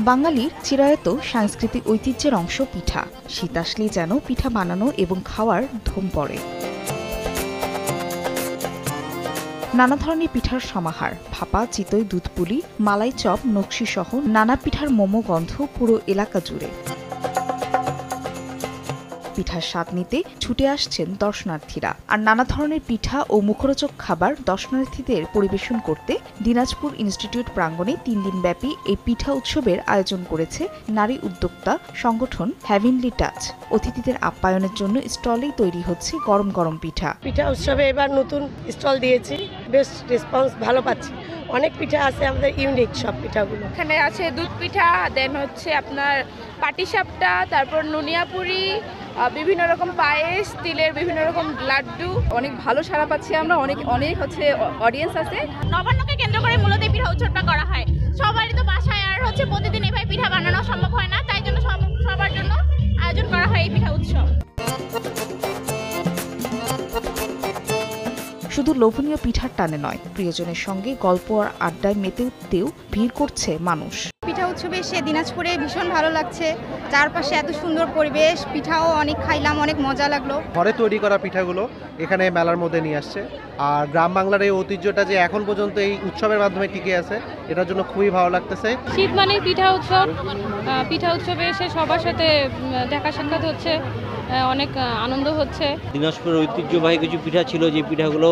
বাঙালির চিরায়ত সাংস্কৃতিক ঐতিহ্যের অংশ পিঠা। শীত আসলেই যেন পিঠা বানানো এবং খাওয়ার ধুম পড়ে। নানা ধরনের পিঠার সমাহার, ভাপা, চিতই, দুধপুলি, মালাই চপ, নকশি সহ নানা পিঠার মোমো গন্ধ পুরো এলাকা জুড়ে। পিঠার স্বাদ নিতে ছুটে আসছেন দর্শনার্থীরা। আর নানা ধরনের পিঠা ও মুখরোচক খাবার দর্শনার্থীদের পরিবেশন করতে দিনাজপুর ইনস্টিটিউট প্রাঙ্গণে ৩ দিনব্যাপী এই পিঠা উৎসবের আয়োজন করেছে নারী উদ্যোক্তা সংগঠন হেভেনলি টাচ। অতিথিদের আপ্যায়নের জন্য স্টলেই তৈরি হচ্ছে গরম গরম পিঠা। পিঠা উৎসবে এবার নতুন স্টল দিয়েছি, বেশ রেসপন্স ভালো পাচ্ছি। অনেক পিঠা আছে আমাদের, ইউনিক সব পিঠাগুলো। এখানে আছে দুধ পিঠা, দেন হচ্ছে আপনার পাটিসাপটা, তারপর নুনিয়াপুরি, বিভিন্ন রকম পায়েস, তিলের বিভিন্ন রকম লাড্ডু। অনেক ভালো সাড়া পাচ্ছি আমরা, অনেক হচ্ছে অডিয়েন্স আছে। নবান্নকে কেন্দ্র করে মূলত পিঠা উৎসবটা করা হয়। সবারই তো বাসায় আর হচ্ছে প্রতিদিন এভাবে পিঠা বানানো সম্ভব হয় না, তাই জন্য সবার জন্য আয়োজন করা হয় এই পিঠা উৎসব। শুধু লোভনীয় পিঠার টানে নয়, প্রিয়জনের সঙ্গে গল্প আর আড্ডায় মেতে উঠতেও ভিড় করছে মানুষ। পিঠা উৎসবে এসে দিনাজপুরে ভীষণ ভালো লাগছে। চারপাশে এত সুন্দর পরিবেশ, পিঠাও অনেক খাইলাম, অনেক মজা লাগলো। ঘরে তৈরি করা পিঠাগুলো এখানে মেলার মধ্যে নিয়ে আসছে। আর গ্রাম বাংলার এই ঐতিহ্যটা যে এখন পর্যন্ত এই উৎসবের মাধ্যমে টিকে আছে, এটার জন্য খুবই ভালো লাগতেছে। শীত মানে পিঠা উৎসব, পিঠা উৎসবে এসে সবার সাথে দেখা সাক্ষাৎ হচ্ছে, অনেক আনন্দ হচ্ছে। দিনাজপুরের ঐতিহ্যবাহী কিছু পিঠা ছিল, যে পিঠাগুলো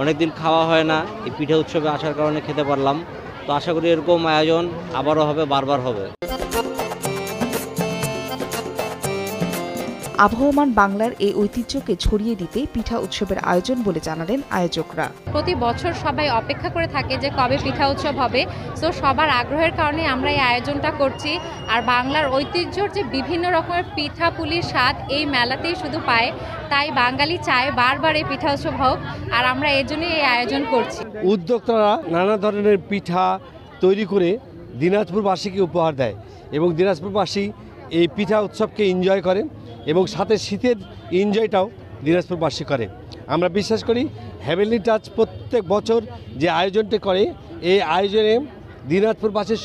অনেকদিন খাওয়া হয় না, এই পিঠা উৎসবে আসার কারণে খেতে পারলাম। তো আশা করি এরকম আয়োজন আবারও হবে, বারবার হবে। আবহমান বাংলার এই ঐতিহ্যকে ছড়িয়ে দিতে পিঠা উৎসবের আয়োজন বলে জানালেন আয়োজকরা। প্রতি বছর সবাই অপেক্ষা করে থাকে যে কবে পিঠা উৎসব হবে, তো সবার আগ্রহের কারণে আমরা এই আয়োজনটা করছি। আর বাংলার ঐতিহ্যর যে বিভিন্ন রকমের পিঠা পুলির স্বাদ এই মেলাতেই শুধু পায়, তাই বাঙালি চায় বারবার এই পিঠা উৎসব হোক, আর আমরা এর জন্যই এই আয়োজন করছি। উদ্যোক্তারা নানা ধরনের পিঠা তৈরি করে দিনাজপুরবাসীকে উপহার দেয় এবং দিনাজপুরবাসী এই পিঠা উৎসবকে এনজয় করে এবং সাথে শীতের এনজয়টাও দিনাজপুরবাসী করে। আমরা বিশ্বাস করি হেভেনলি টাচ প্রত্যেক বছর যে আয়োজনটি করে, এই আয়োজনে দিনাজপুরবাসীর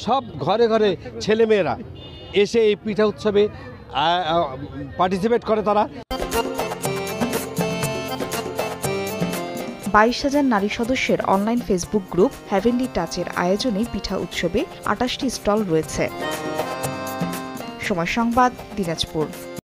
সব ঘরে ঘরে ছেলেমেয়েরা এসে এই পিঠা উৎসবে পার্টিসিপেট করে। তারা 22,000 নারী সদস্যের অনলাইন ফেসবুক গ্রুপ হেভেনলি টাচের আয়োজনে পিঠা উৎসবে 28টি স্টল রয়েছে। সময় সংবাদ, দিনাজপুর।